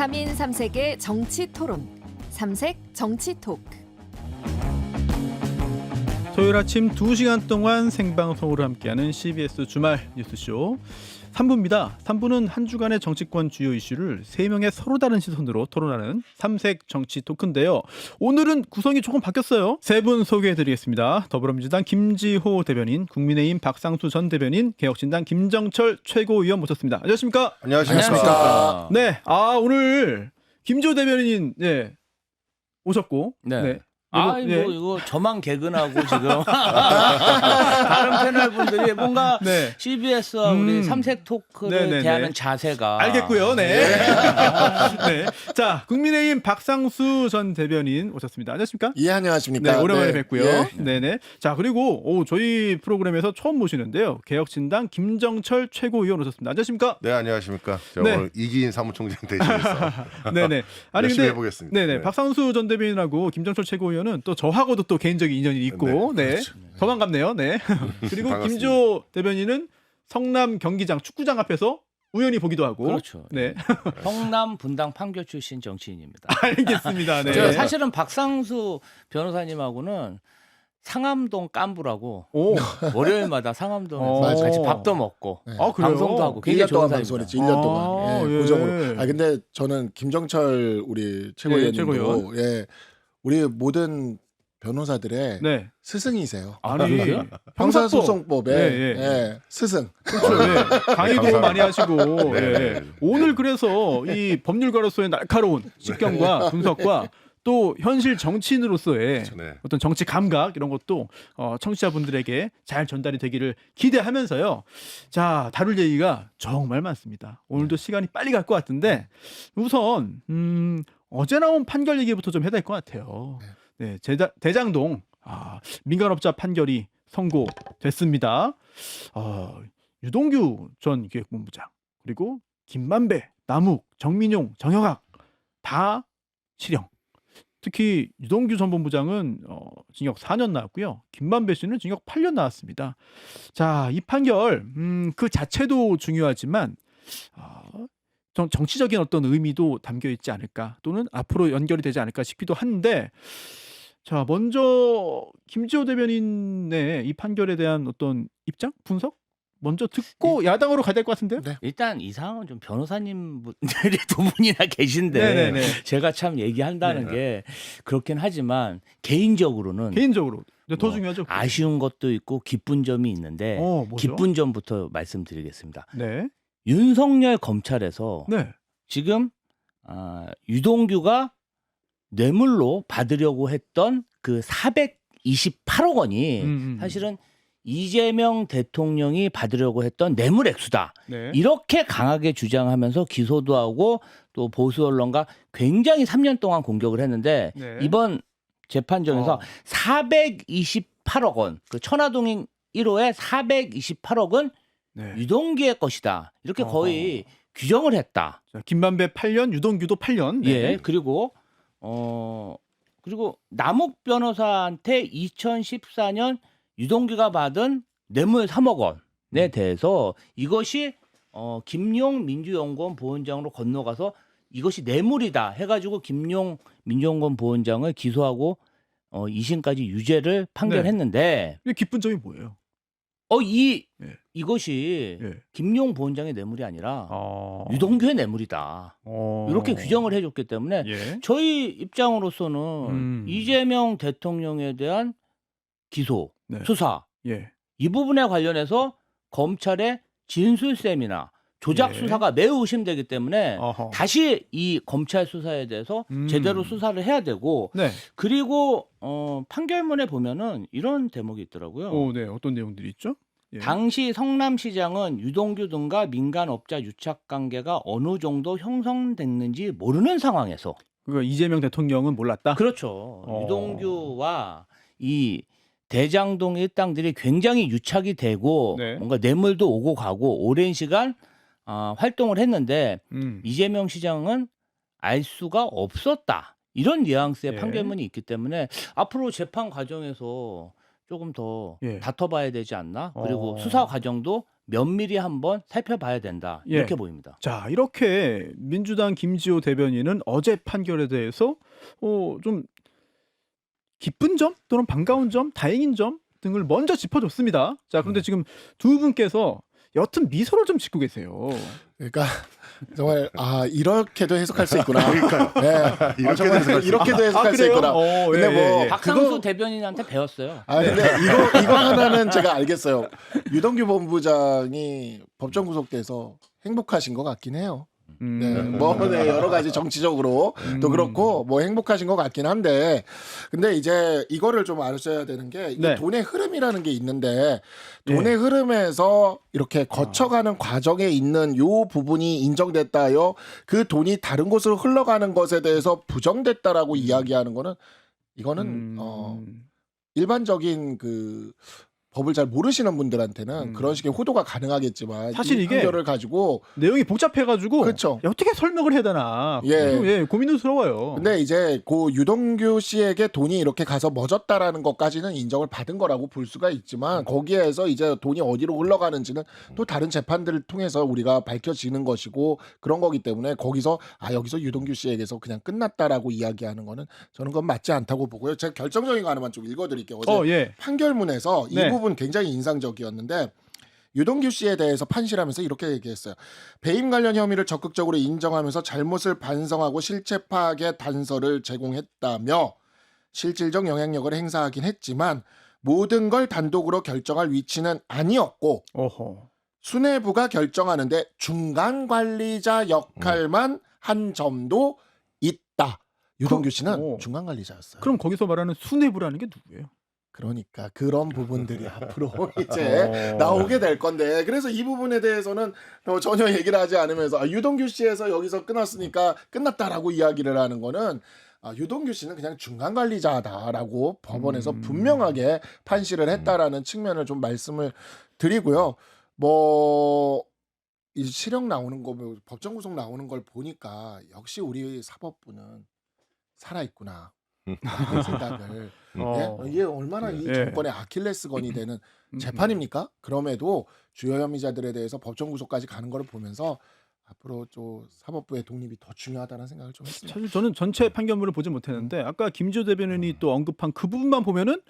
3인 3색의 정치 토론, 삼색 정치 토크. 토요일 아침 2시간 동안 생방송으로 함께하는 CBS 주말 뉴스쇼 3부입니다. 3부는 한 주간의 정치권 주요 이슈를 3명의 서로 다른 시선으로 토론하는 삼색 정치 토크인데요. 오늘은 구성이 조금 바뀌었어요. 세 분 소개해드리겠습니다. 더불어민주당 김지호 대변인, 국민의힘 박상수 전 대변인, 개혁신당 김정철 최고위원 모셨습니다. 안녕하십니까? 안녕하십니까? 네, 오늘 김지호 대변인 오셨고, 네. 이거 저만 개근하고 지금 다른 패널 분들이 뭔가 네. CBS와 우리 삼색 토크를 네네네. 대하는 자세가 알겠고요. 네. 네. 자, 국민의힘 박상수 전 대변인 오셨습니다. 안녕하십니까? 예, 안녕하십니까? 네, 오랜만에 네. 뵙고요. 예. 네네. 자, 그리고 저희 프로그램에서 처음 모시는데요. 개혁신당 김정철 최고위원 오셨습니다. 안녕하십니까? 네, 안녕하십니까. 제가 네. 오늘 이기인 사무총장 대신해서 네네. 열심히 해보겠습니다. 네네. 네. 박상수 전 대변인하고 김정철 최고위원은 또 저하고도 또 개인적인 인연이 있고, 네. 그렇죠. 더 반갑네요. 네. 그리고 반갑습니다. 김지호 대변인은 성남 경기장 축구장 앞에서 우연히 보기도 하고. 그렇죠. 네. 성남 분당 판교 출신 정치인입니다. 알겠습니다. 네. 제가 사실은 박상수 변호사님하고는 상암동 깐부라고 오. 월요일마다 상암동에서 맞아요. 같이 밥도 먹고 네. 아, 그래요? 방송도 하고 1년 굉장히 동안 좋은 방송했지. 사람입니다. 1년 동안. 예, 예. 고정으로. 근데 저는 김정철 우리 최고위원님도 최고위원. 예. 우리 모든 변호사들의 네. 스승이세요. 아니, 그래요? 형사소송법의 네, 예. 예, 스승. 그렇죠. 네. 강의도 감사합니다. 많이 하시고 네, 예. 네. 오늘 그래서 이 법률가로서의 날카로운 식견과 분석과 또 현실 정치인으로서의 네. 어떤 정치 감각 이런 것도 청취자분들에게 잘 전달이 되기를 기대하면서요. 자, 다룰 얘기가 정말 많습니다. 오늘도 시간이 빨리 갈 것 같은데 우선 어제 나온 판결 얘기부터 좀 해야 될 것 같아요. 네, 대장동 민간업자 판결이 선고됐습니다. 유동규 전 기획본부장 그리고 김만배, 남욱, 정민용, 정혁학 다 실형. 특히 유동규 전 본부장은 징역 4년 나왔고요. 김만배 씨는 징역 8년 나왔습니다. 자, 이 판결 그 자체도 중요하지만 정치적인 어떤 의미도 담겨 있지 않을까 또는 앞으로 연결이 되지 않을까 싶기도 한데 자, 먼저 김지호 대변인의 이 판결에 대한 어떤 입장, 분석 먼저 듣고 야당으로 가야 될 것 같은데요? 네. 일단 이 상황은 좀 변호사님 분들이 두 분이나 계신데 네네네. 제가 참 얘기한다는 네. 게 그렇긴 하지만 개인적으로는 개인적으로 더 뭐 중요하죠. 아쉬운 것도 있고 기쁜 점이 있는데 뭐죠? 기쁜 점부터 말씀드리겠습니다. 네, 윤석열 검찰에서 네, 지금 유동규가 뇌물로 받으려고 했던 그 428억 원이 사실은 이재명 대통령이 받으려고 했던 뇌물 액수다. 네. 이렇게 강하게 주장하면서 기소도 하고 또 보수 언론과 굉장히 3년 동안 공격을 했는데 네. 이번 재판정에서 어. 428억 원, 그 천화동인 1호의 428억은 네. 유동규의 것이다. 이렇게 어허. 거의 규정을 했다. 자, 김만배 8년, 유동규도 8년. 네. 예. 그리고 남욱 변호사한테 2014년 유동규가 받은 뇌물 3억 원에 대해서 이것이 김용 민주연구원 부원장으로 건너가서 이것이 뇌물이다 해가지고 김용 민주연구원 부원장을 기소하고 2심까지 유죄를 판결했는데 근데 기쁜 점이 뭐예요? 예. 예. 이것이 예. 김용 부원장의 뇌물이 아니라 유동규의 유동규의 뇌물이다. 이렇게 규정을 해줬기 때문에 예. 저희 입장으로서는 이재명 대통령에 대한 기소, 네. 수사 예. 이 부분에 관련해서 검찰의 진술셈이나 조작 예. 수사가 매우 의심되기 때문에 어허. 다시 이 검찰 수사에 대해서 제대로 수사를 해야 되고 네. 그리고 판결문에 보면은 이런 대목이 있더라고요. 네. 어떤 내용들이 있죠? 예. 당시 성남시장은 유동규 등과 민간업자 유착 관계가 어느 정도 형성됐는지 모르는 상황에서 그러니까 이재명 대통령은 몰랐다. 그렇죠. 유동규와 이 대장동 일당들이 굉장히 유착이 되고 네. 뭔가 뇌물도 오고 가고 오랜 시간 활동을 했는데 이재명 시장은 알 수가 없었다. 이런 뉘앙스의 예. 판결문이 있기 때문에 앞으로 재판 과정에서 조금 더 예. 다퉈봐야 되지 않나? 그리고 수사 과정도 면밀히 한번 살펴봐야 된다. 예. 이렇게 보입니다. 자, 이렇게 민주당 김지호 대변인은 어제 판결에 대해서 좀 기쁜 점 또는 반가운 점, 다행인 점 등을 먼저 짚어줬습니다. 자, 그런데 지금 두 분께서 옅은 미소를 좀 짓고 계세요. 그러니까 정말 이렇게도 해석할 수 있구나. 그러니까요. 네. 이렇게도 정말 해석할 수 이렇게도 해석할 수 있구나. 근데 뭐 박상수 대변인한테 배웠어요. 근데 이거 하나는 제가 알겠어요. 유동규 본부장이 법정 구속돼서 행복하신 것 같긴 해요. 네, 네, 여러 가지 정치적으로 또 그렇고 뭐 행복하신 것 같긴 한데, 근데 이제 이거를 좀 아셔야 되는 게 이게 네. 돈의 흐름이라는 게 있는데, 돈의 흐름에서 이렇게 거쳐가는 과정에 있는 요 부분이 인정됐다요, 그 돈이 다른 곳으로 흘러가는 것에 대해서 부정됐다라고 이야기하는 거는 이거는 일반적인 그 법을 잘 모르시는 분들한테는 그런 식의 호도가 가능하겠지만, 사실 이 이게 판결을 가지고 내용이 복잡해가지고 그렇죠. 어떻게 설명을 해야 되나 고민스러워요. 근데 이제 그 유동규 씨에게 돈이 이렇게 가서 멎었다라는 것까지는 인정을 받은 거라고 볼 수가 있지만, 거기에서 이제 돈이 어디로 흘러가는지는 또 다른 재판들을 통해서 우리가 밝혀지는 것이고 그런 거기 때문에, 거기서 여기서 유동규 씨에게서 그냥 끝났다라고 이야기하는 거는 저는 그건 맞지 않다고 보고요. 제가 결정적인 거 하나만 좀 읽어드릴게요. 어제 판결문에서 이 부분 굉장히 인상적이었는데, 유동규 씨에 대해서 판시하면서 이렇게 얘기했어요. 배임 관련 혐의를 적극적으로 인정하면서 잘못을 반성하고 실체 파악의 단서를 제공했다며, 실질적 영향력을 행사하긴 했지만 모든 걸 단독으로 결정할 위치는 아니었고, 수뇌부가 결정하는데 중간 관리자 역할만 한 점도 있다. 유동규 씨는 중간 관리자였어요. 그럼 거기서 말하는 수뇌부라는 게 누구예요? 그러니까 그런 부분들이 앞으로 이제 나오게 될 건데, 그래서 이 부분에 대해서는 전혀 얘기를 하지 않으면서 유동규 씨에서 여기서 끝났으니까 끝났다라고 이야기를 하는 거는, 유동규 씨는 그냥 중간 관리자다라고 법원에서 분명하게 판시를 했다라는 측면을 좀 말씀을 드리고요. 뭐 이 실형 나오는 거, 법정 구속 나오는 걸 보니까 역시 우리 사법부는 살아있구나 라는 생각을 이게 얼마나 이 정권의 아킬레스건이 되는 재판입니까? 그럼에도 주요 혐의자들에 대해서 법정 구속까지 가는 거를 보면서 앞으로 또 사법부의 독립이 더 중요하다는 생각을 좀 했습니다. 사실 저는 전체 판결문을 보지 못했는데 아까 김지호 대변인이 또 언급한 그 부분만 보면은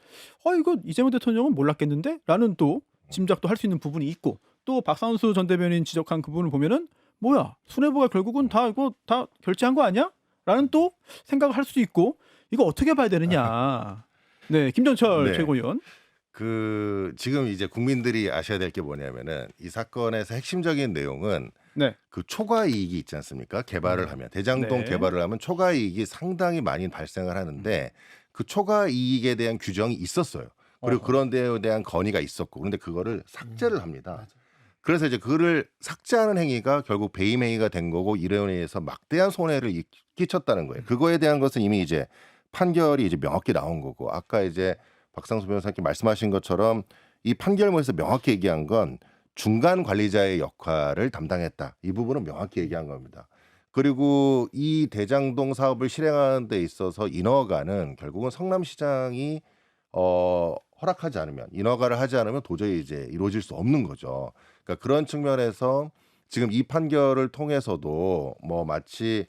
이거 이재명 대통령은 몰랐겠는데? 라는 또 짐작도 할 수 있는 부분이 있고, 또 박상수 전 대변인 지적한 그 부분을 보면은 뭐야, 수뇌부가 결국은 다 이거 다 결제한 거 아니야? 라는 또 생각을 할 수도 있고, 이거 어떻게 봐야 되느냐. 네, 김전철 최고위원. 지금 이제 국민들이 아셔야 될 게 뭐냐면은, 이 사건에서 핵심적인 내용은 그 초과 이익이 있지 않습니까? 개발을 하면, 대장동 개발을 하면 초과 이익이 상당히 많이 발생을 하는데, 그 초과 이익에 대한 규정이 있었어요. 그리고 그런 데에 대한 건의가 있었고, 그런데 그거를 삭제를 합니다. 그래서 이제 그거를 삭제하는 행위가 결국 배임 행위가 된 거고, 이런 의해서 막대한 손해를 끼쳤다는 거예요. 그거에 대한 것은 이미 이제 판결이 이제 명확히 나온 거고, 아까 이제 박상수 변호사님께 말씀하신 것처럼 이 판결문에서 명확히 얘기한 건 중간 관리자의 역할을 담당했다. 이 부분은 명확히 얘기한 겁니다. 그리고 이 대장동 사업을 실행하는 데 있어서 인허가는 결국은 성남시장이 허락하지 않으면, 인허가를 하지 않으면 도저히 이제 이루어질 수 없는 거죠. 그러니까 그런 측면에서 지금 이 판결을 통해서도 뭐 마치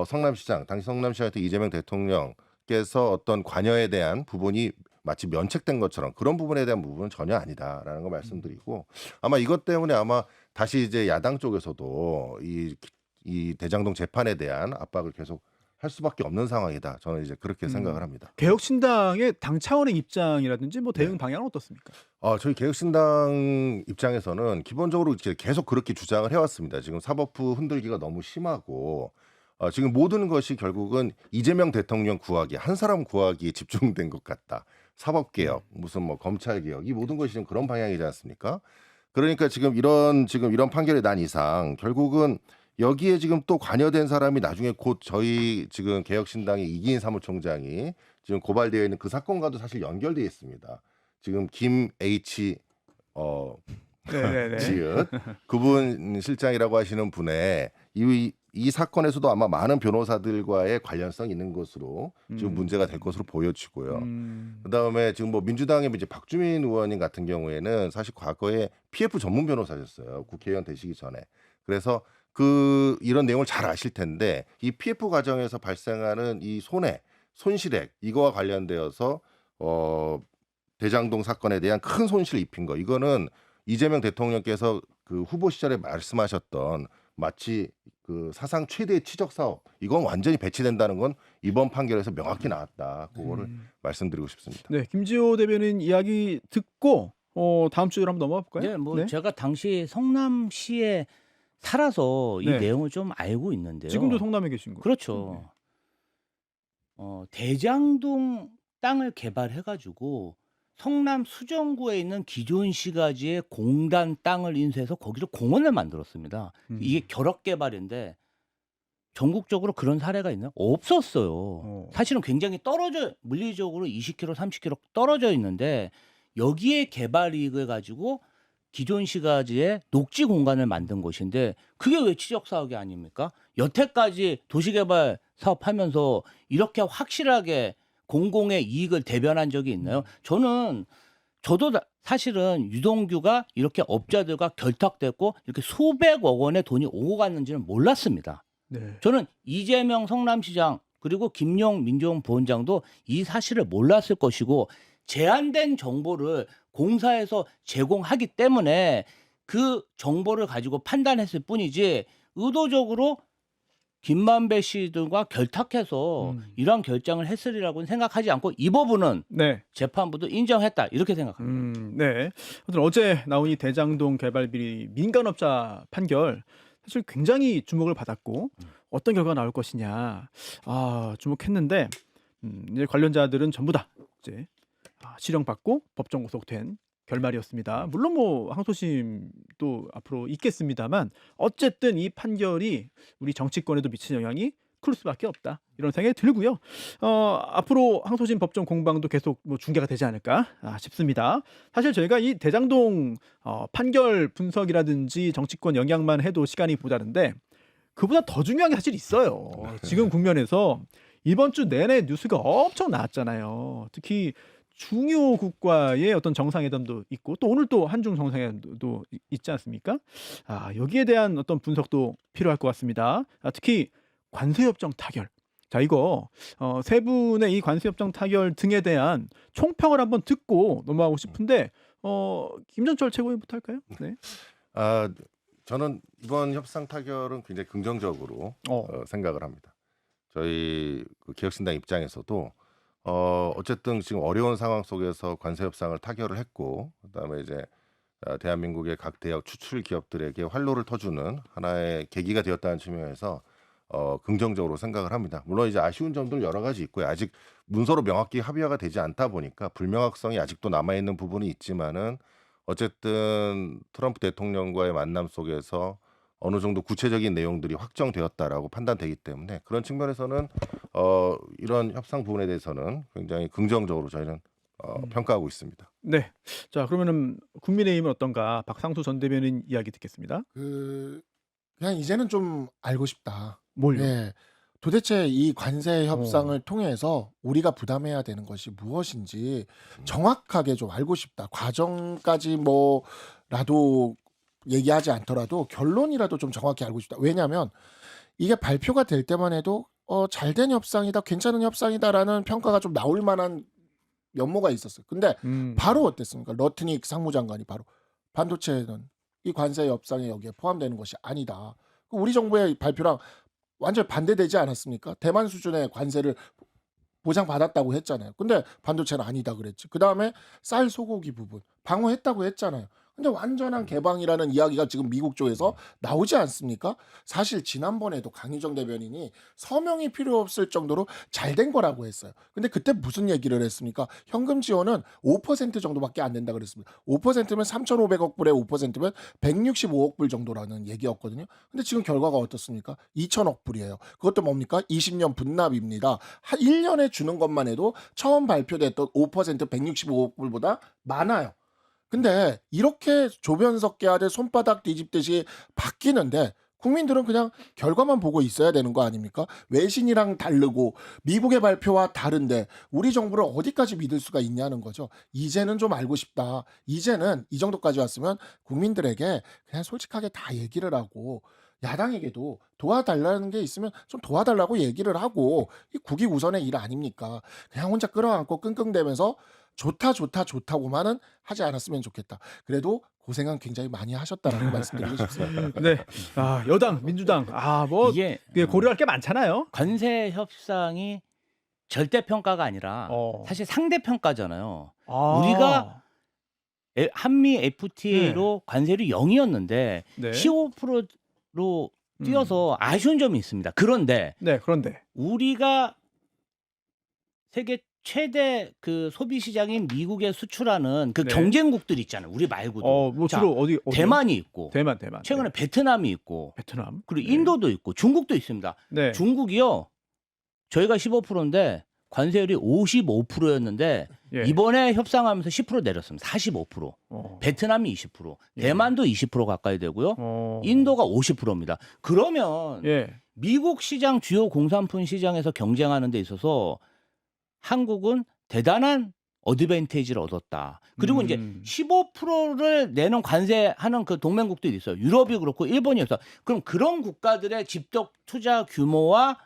성남시장, 당시 성남시장한테 이재명 대통령께서 어떤 관여에 대한 부분이 마치 면책된 것처럼, 그런 부분에 대한 부분은 전혀 아니다라는 걸 말씀드리고, 아마 이것 때문에 아마 다시 이제 야당 쪽에서도 이 대장동 재판에 대한 압박을 계속 할 수밖에 없는 상황이다. 저는 이제 그렇게 생각을 합니다. 개혁신당의 당 차원의 입장이라든지 뭐 대응 방향은 어떻습니까? 저희 개혁신당 입장에서는 기본적으로 계속 그렇게 주장을 해왔습니다. 지금 사법부 흔들기가 너무 심하고, 지금 모든 것이 결국은 이재명 대통령 구하기, 한 사람 구하기에 집중된 것 같다. 사법개혁, 무슨 뭐 검찰개혁, 이 모든 것이 지금 그런 방향이지 않습니까? 그러니까 지금 이런 판결이 난 이상 결국은 여기에 지금 또 관여된 사람이 나중에 곧 저희 지금 개혁신당의 이기인 사무총장이 지금 고발되어 있는 그 사건과도 사실 연결되어 있습니다. 지금 김 H 지읒 그분 실장이라고 하시는 분의 이 사건에서도 아마 많은 변호사들과의 관련성이 있는 것으로 지금 문제가 될 것으로 보여지고요. 그다음에 지금 뭐 민주당의 이제 박주민 의원님 같은 경우에는 사실 과거에 PF 전문 변호사셨어요. 국회의원 되시기 전에. 그래서 이런 내용을 잘 아실 텐데 이 PF 과정에서 발생하는 이 손실액 이거와 관련되어서 대장동 사건에 대한 큰 손실을 입힌 거. 이거는 이재명 대통령께서 그 후보 시절에 말씀하셨던 마치 그 사상 최대의 치적 사업 이건 완전히 배치된다는 건 이번 판결에서 명확히 나왔다. 그거를 말씀드리고 싶습니다. 네, 김지호 대변인 이야기 듣고 다음 주로 한번 넘어가 볼까요? 네, 뭐 제가 당시 성남시에 살아서 이 네. 내용을 좀 알고 있는데요. 지금도 성남에 계신 거예요? 그렇죠. 대장동 땅을 개발해가지고 성남 수정구에 있는 기존 시가지의 공단 땅을 인수해서 거기서 공원을 만들었습니다. 이게 결합 개발인데 전국적으로 그런 사례가 있나요? 없었어요. 사실은 굉장히 물리적으로 20km, 30km 떨어져 있는데 여기에 개발 이익을 가지고 기존 시가지에 녹지 공간을 만든 것인데 그게 왜 지적 사업이 아닙니까? 여태까지 도시개발 사업하면서 이렇게 확실하게 공공의 이익을 대변한 적이 있나요? 저도 사실은 유동규가 이렇게 업자들과 결탁됐고 이렇게 수백억 원의 돈이 오고 갔는지는 몰랐습니다. 네. 저는 이재명 성남시장 그리고 김용 민정부원장도 이 사실을 몰랐을 것이고 제한된 정보를 공사에서 제공하기 때문에 그 정보를 가지고 판단했을 뿐이지 의도적으로 김만배 씨들과 결탁해서 이러한 결정을 했으리라고는 생각하지 않고 이 부분은 네. 재판부도 인정했다 이렇게 생각합니다. 네. 어제 나온 이 대장동 개발 비리 민간업자 판결 사실 굉장히 주목을 받았고 어떤 결과가 나올 것이냐 주목했는데 이제 관련자들은 전부 다 이제 실형받고 법정 구속된 결말이었습니다. 물론 뭐 항소심도 앞으로 있겠습니다만 어쨌든 이 판결이 우리 정치권에도 미친 영향이 클 수밖에 없다 이런 생각이 들고요. 앞으로 항소심 법정 공방도 계속 뭐 중계가 되지 않을까 싶습니다. 사실 저희가 이 대장동 판결 분석이라든지 정치권 영향만 해도 시간이 모자른데 그보다 더 중요한 게 사실 있어요. 지금 국면에서 이번 주 내내 뉴스가 엄청 나왔잖아요. 특히 중요국과의 어떤 정상회담도 있고 또 오늘 또 한중 정상회담도 있지 않습니까? 여기에 대한 어떤 분석도 필요할 것 같습니다. 특히 관세협정 타결. 자, 이거 세 분의 이 관세협정 타결 등에 대한 총평을 한번 듣고 넘어가고 싶은데 김전철 최고위원부터 할까요? 네. 저는 이번 협상 타결은 굉장히 긍정적으로 생각을 합니다. 저희 그 개혁신당 입장에서도 어쨌든 지금 어려운 상황 속에서 관세 협상을 타결을 했고 그다음에 이제 대한민국의 각 대학 추출 기업들에게 활로를 터주는 하나의 계기가 되었다는 측면에서 긍정적으로 생각을 합니다. 물론 이제 아쉬운 점들 여러 가지 있고요. 아직 문서로 명확히 합의화가 되지 않다 보니까 불명확성이 아직도 남아 있는 부분이 있지만은 어쨌든 트럼프 대통령과의 만남 속에서 어느 정도 구체적인 내용들이 확정되었다라고 판단되기 때문에 그런 측면에서는 이런 협상 부분에 대해서는 굉장히 긍정적으로 저희는 평가하고 있습니다. 네. 자, 그러면은 국민의힘은 어떤가? 박상수 전 대변인 이야기 듣겠습니다. 그냥 이제는 좀 알고 싶다. 뭘요? 예. 도대체 이 관세 협상을 통해서 우리가 부담해야 되는 것이 무엇인지 정확하게 좀 알고 싶다. 과정까지 뭐라도 얘기하지 않더라도 결론이라도 좀 정확히 알고 싶다. 왜냐하면 이게 발표가 될 때만 해도 잘된 협상이다, 괜찮은 협상이다라는 평가가 좀 나올 만한 면모가 있었어요. 근데 바로 어땠습니까? 러트닉 상무장관이 바로 반도체는 이 관세 협상에 여기에 포함되는 것이 아니다. 우리 정부의 발표랑 완전 반대되지 않았습니까? 대만 수준의 관세를 보장받았다고 했잖아요. 근데 반도체는 아니다 그랬지. 그다음에 쌀 소고기 부분 방어했다고 했잖아요. 근데 완전한 개방이라는 이야기가 지금 미국 쪽에서 나오지 않습니까? 사실 지난번에도 강희정 대변인이 서명이 필요 없을 정도로 잘된 거라고 했어요. 근데 그때 무슨 얘기를 했습니까? 현금 지원은 5% 정도밖에 안 된다 그랬습니다. 5%면 3,500억 불에 5%면 165억 불 정도라는 얘기였거든요. 근데 지금 결과가 어떻습니까? 2,000억 불이에요. 그것도 뭡니까? 20년 분납입니다. 1년에 주는 것만 해도 처음 발표됐던 5% 165억 불보다 많아요. 근데 이렇게 조변석 계열의 손바닥 뒤집듯이 바뀌는데 국민들은 그냥 결과만 보고 있어야 되는 거 아닙니까? 외신이랑 다르고 미국의 발표와 다른데 우리 정부를 어디까지 믿을 수가 있냐는 거죠. 이제는 좀 알고 싶다. 이제는 이 정도까지 왔으면 국민들에게 그냥 솔직하게 다 얘기를 하고 야당에게도 도와달라는 게 있으면 좀 도와달라고 얘기를 하고 이 국익 우선의 일 아닙니까? 그냥 혼자 끌어안고 끙끙대면서 좋다고만은 하지 않았으면 좋겠다. 그래도 고생은 굉장히 많이 하셨다라고 말씀드리고 싶습니다. 네. 아, 여당, 민주당. 뭐 이게 고려할 게 많잖아요. 관세 협상이 절대 평가가 아니라 사실 상대 평가잖아요. 우리가 한미 FTA로 관세율이 0이었는데 네. 15%로 뛰어서 아쉬운 점이 있습니다. 그런데 우리가 세계 최대 그 소비 시장인 미국에 수출하는 그 네. 경쟁국들 있잖아요. 우리 말고도. 뭐 자, 주로 어디? 대만이 있고, 대만. 최근에 베트남이 있고, 베트남. 그리고 네. 인도도 있고, 중국도 있습니다. 네. 중국이요. 저희가 15%인데 관세율이 55%였는데 예. 이번에 협상하면서 10% 내렸습니다. 45%. 베트남이 20%, 예. 대만도 20% 가까이 되고요. 인도가 50%입니다. 그러면 예. 미국 시장 주요 공산품 시장에서 경쟁하는 데 있어서 한국은 대단한 어드밴티지를 얻었다. 그리고 이제 15%를 내는 관세하는 그 동맹국들이 있어요. 유럽이 그렇고 일본이 있어. 그럼 그런 국가들의 직접 투자 규모와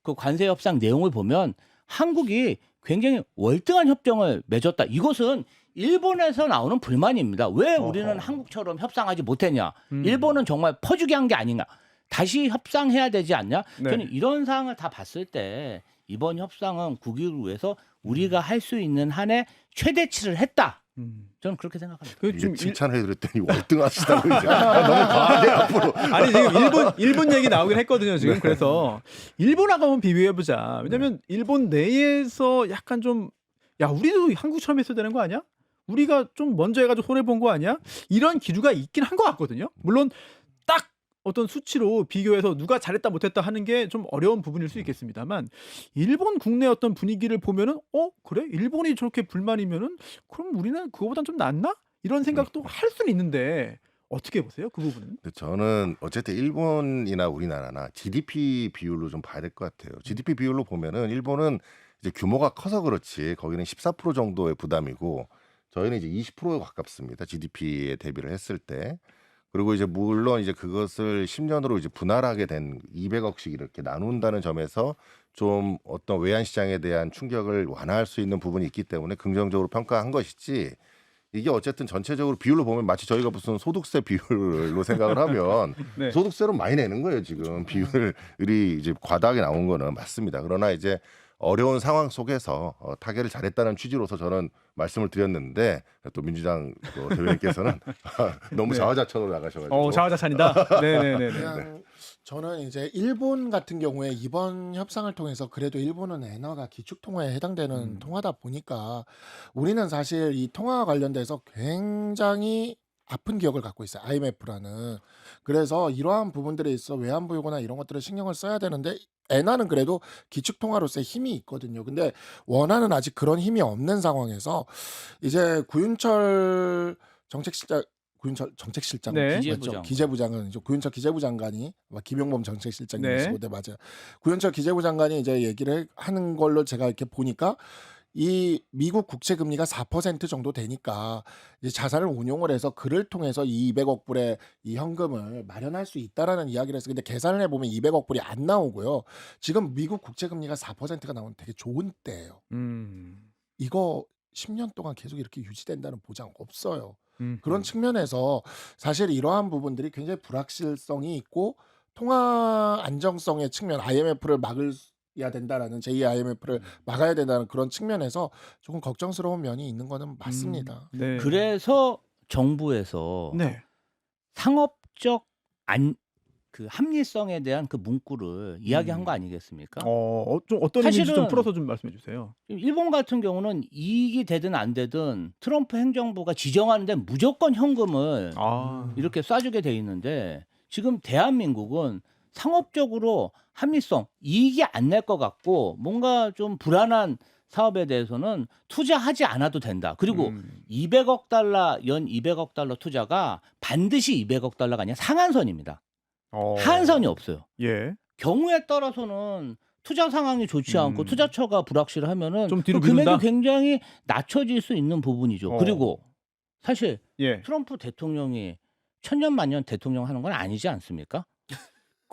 그 관세 협상 내용을 보면 한국이 굉장히 월등한 협정을 맺었다. 이것은 일본에서 나오는 불만입니다. 왜 우리는 한국처럼 협상하지 못했냐? 일본은 정말 퍼주기 한 게 아닌가? 다시 협상해야 되지 않냐? 네. 저는 이런 사항을 다 봤을 때 이번 협상은 국익을 위해서 우리가 할 수 있는 한에 최대치를 했다. 저는 그렇게 생각합니다. 이제 칭찬해드렸더니 월등하시다고 이제 너무 과하네 앞으로. 아니 지금 일본 얘기 나오긴 했거든요 지금. 그래서 일본하고 한번 비교해보자. 왜냐면 일본 내에서 약간 좀 야 우리도 한국처럼 했어야 되는 거 아니야? 우리가 좀 먼저 해가지고 손해 본 거 아니야? 이런 기류가 있긴 한 것 같거든요. 물론 딱 어떤 수치로 비교해서 누가 잘했다 못했다 하는 게 좀 어려운 부분일 수 있겠습니다만 일본 국내 어떤 분위기를 보면은 그래? 일본이 저렇게 불만이면은 그럼 우리는 그거보단 좀 낫나? 이런 생각도 할 수는 있는데 어떻게 보세요? 그 부분은? 저는 어쨌든 일본이나 우리나라나 GDP 비율로 좀 봐야 될 것 같아요. GDP 비율로 보면은 일본은 이제 규모가 커서 그렇지 거기는 14% 정도의 부담이고 저희는 이제 20%에 가깝습니다. GDP에 대비를 했을 때. 그리고 이제 물론 이제 그것을 10년으로 이제 분할하게 된 200억씩 이렇게 나눈다는 점에서 좀 어떤 외환 시장에 대한 충격을 완화할 수 있는 부분이 있기 때문에 긍정적으로 평가한 것이지 이게 어쨌든 전체적으로 비율로 보면 마치 저희가 무슨 소득세 비율로 생각을 하면 네. 소득세로 많이 내는 거예요 지금 비율이 이제 과다하게 나온 거는 맞습니다. 그러나 이제 어려운 상황 속에서 타결을 잘했다는 취지로서 저는 말씀을 드렸는데 또 민주당 대변인께서는 너무 네. 자화자찬으로 나가셔가지고 자화자찬이다. 네네네. 그냥 저는 이제 일본 같은 경우에 이번 협상을 통해서 그래도 일본은 엔화가 기축통화에 해당되는 통화다 보니까 우리는 사실 이 통화와 관련돼서 굉장히 아픈 기억을 갖고 있어요. IMF라는. 그래서 이러한 부분들에 있어 외환보유고나 이런 것들을 신경을 써야 되는데 엔화는 그래도 기축통화로서의 힘이 있거든요. 근데 원화는 아직 그런 힘이 없는 상황에서 이제 구윤철 정책실장 네. 기재부장. 기재부장은 이제 구윤철 기재부 장관이 김용범 정책실장님이시고 네. 맞아요. 구윤철 기재부 장관이 이제 얘기를 하는 걸로 제가 이렇게 보니까 이 미국 국채 금리가 4% 정도 되니까 이제 자산을 운용을 해서 그를 통해서 이 200억 불의 이 현금을 마련할 수 있다라는 이야기를 했어요. 근데 계산을 해보면 200억 불이 안 나오고요. 지금 미국 국채 금리가 4%가 나오는 되게 좋은 때예요. 이거 10년 동안 계속 이렇게 유지된다는 보장 없어요. 그런 측면에서 사실 이러한 부분들이 굉장히 불확실성이 있고 통화 안정성의 측면 IMF를 막아야 된다라는 제2 IMF를 막아야 된다는 그런 측면에서 조금 걱정스러운 면이 있는 거는 맞습니다. 네. 그래서 정부에서 네. 상업적 그 합리성에 대한 그 문구를 이야기한 거 아니겠습니까? 좀 어떤 의미인지 좀 사실은 풀어서 좀 말씀해 주세요. 일본 같은 경우는 이익이 되든 안 되든 트럼프 행정부가 지정하는데 무조건 현금을 이렇게 쏴주게 돼 있는데 지금 대한민국은 상업적으로 합리성, 이익이 안 날 것 같고 뭔가 좀 불안한 사업에 대해서는 투자하지 않아도 된다. 그리고 200억 달러, 연 200억 달러 투자가 반드시 200억 달러가 아니라 상한선입니다. 한선이 없어요. 예. 경우에 따라서는 투자 상황이 좋지 않고 투자처가 불확실하면은 좀 뒤로 그 금액이 미룬다? 굉장히 낮춰질 수 있는 부분이죠. 그리고 사실 예. 트럼프 대통령이 천년만년 대통령 하는 건 아니지 않습니까?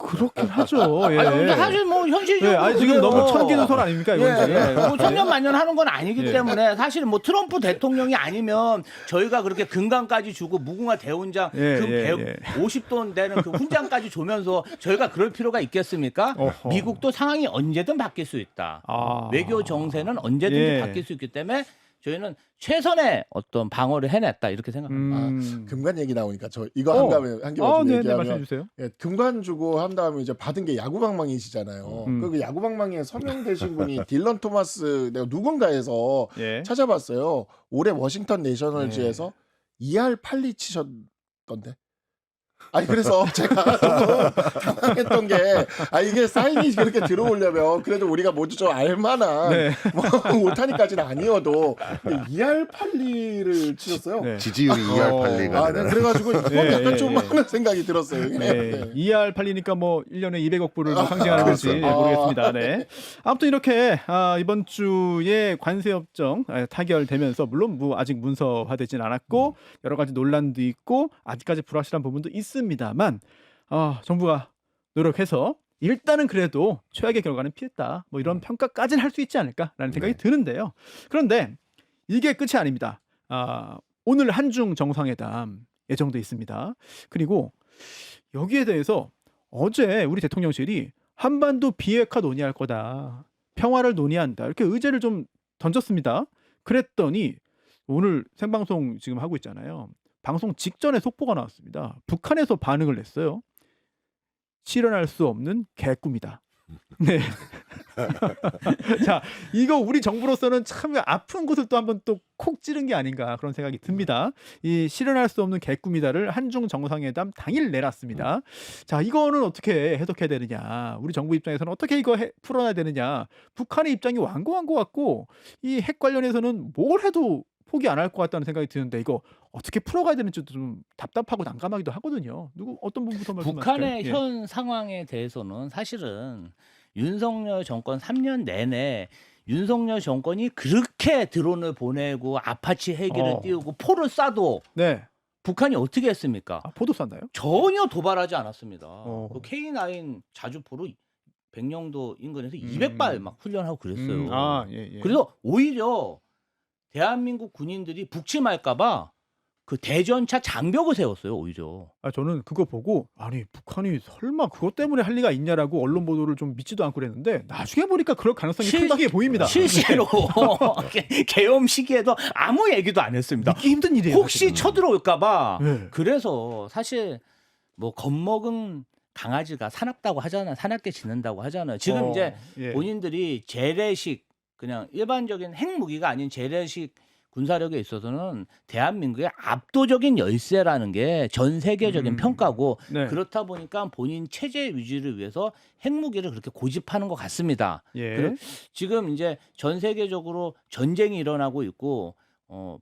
그렇긴 하죠. 예. 아니, 근데 사실 뭐 현실적으로 예. 아니 지금 그래요. 너무 천기는 손 아닙니까 이건? 예, 뭐 천년만년 하는 건 아니기 예. 때문에 사실 뭐 트럼프 대통령이 아니면 저희가 그렇게 금강까지 주고 무궁화 대훈장 예, 그 예, 150돈 되는 그 훈장까지 주면서 저희가 그럴 필요가 있겠습니까? 어허. 미국도 상황이 언제든 바뀔 수 있다. 아. 외교 정세는 언제든지 예. 바뀔 수 있기 때문에 저희는 최선의 어떤 방어를 해냈다 이렇게 생각합니다. 금관 얘기 나오니까 저 이거 한 다음에 한 개만 좀 네네 얘기하면 말씀해 주세요. 예, 금관 주고 한 다음에 이제 받은 게 야구방망이시잖아요. 그 야구방망이에 서명되신 분이 딜런 토마스 내가 누군가에서 예. 찾아봤어요. 올해 워싱턴 내셔널즈에서 2할 8리 치셨던데. 아니 그래서 제가 조금 당황했던 게 이게 사인이 그렇게 들어오려면 그래도 우리가 모두 좀 알만한 네. 뭐 오타니까지는 아니어도 2할 8리를 치셨어요. 네. 지지율이 2할 8리가 네, 그래가지고 이건 예, 약간 예, 좀 예. 하는 생각이 들었어요. 네. 네. 2할 팔리니까 뭐 1년에 200억 불을 뭐 상징하는 건지 그렇죠. 모르겠습니다. 네. 아무튼 이렇게 이번 주에 관세 협정 타결되면서 물론 아직 문서화되진 않았고 여러 가지 논란도 있고 아직까지 불확실한 부분도 있습니다만 정부가 노력해서 일단은 그래도 최악의 결과는 피했다. 뭐 이런 평가까지는 할 수 있지 않을까라는 생각이 드는데요. 그런데 이게 끝이 아닙니다. 오늘 한중 정상회담 예정돼 있습니다. 그리고 여기에 대해서 어제 우리 대통령실이 한반도 비핵화 논의할 거다. 평화를 논의한다. 이렇게 의제를 좀 던졌습니다. 그랬더니 오늘 생방송 지금 하고 있잖아요. 방송 직전에 속보가 나왔습니다. 북한에서 반응을 냈어요. 실현할 수 없는 개꿈이다. 네. 자, 이거 우리 정부로서는 참 아픈 곳을 또 한번 또 콕 찌른 게 아닌가 그런 생각이 듭니다. 이 실현할 수 없는 개꿈이다를 한중 정상회담 당일 내놨습니다. 자, 이거는 어떻게 해석해야 되느냐? 우리 정부 입장에서는 어떻게 이거 풀어놔야 되느냐? 북한의 입장이 완고한 것 같고 이 핵 관련해서는 뭘 해도 포기 안 할 것 같다는 생각이 드는데 이거 어떻게 풀어가야 되는지도 좀 답답하고 난감하기도 하거든요. 어떤 분부터 말씀하실까요? 북한의 예. 현 상황에 대해서는 사실은 윤석열 정권 3년 내내 윤석열 정권이 그렇게 드론을 보내고 아파치 헬기를 띄우고 포를 쏴도 네. 북한이 어떻게 했습니까? 포도 쐈나요? 전혀 도발하지 않았습니다. 그 어. K9 자주포로 백령도 인근에서 200발 막 훈련하고 그랬어요. 예. 그래서 오히려 대한민국 군인들이 북침할까봐 그 대전차 장벽을 세웠어요, 오히려. 저는 그거 보고 아니 북한이 설마 그것 때문에 할 리가 있냐라고 언론 보도를 좀 믿지도 않고 그랬는데 나중에 보니까 그럴 가능성이 상당히 보입니다. 실제로 계엄 시기에도 아무 얘기도 안 했습니다. 믿기 힘든 일이에요. 혹시 사실은. 쳐들어올까봐. 네. 그래서 사실 뭐 겁먹은 강아지가 사납다고 하잖아요. 사납게 지낸다고 하잖아요. 지금 이제 예. 본인들이 재래식 그냥 일반적인 핵무기가 아닌 재래식 군사력에 있어서는 대한민국의 압도적인 열세라는 게 전 세계적인 평가고 네. 그렇다 보니까 본인 체제 유지를 위해서 핵무기를 그렇게 고집하는 것 같습니다. 예. 지금 이제 전 세계적으로 전쟁이 일어나고 있고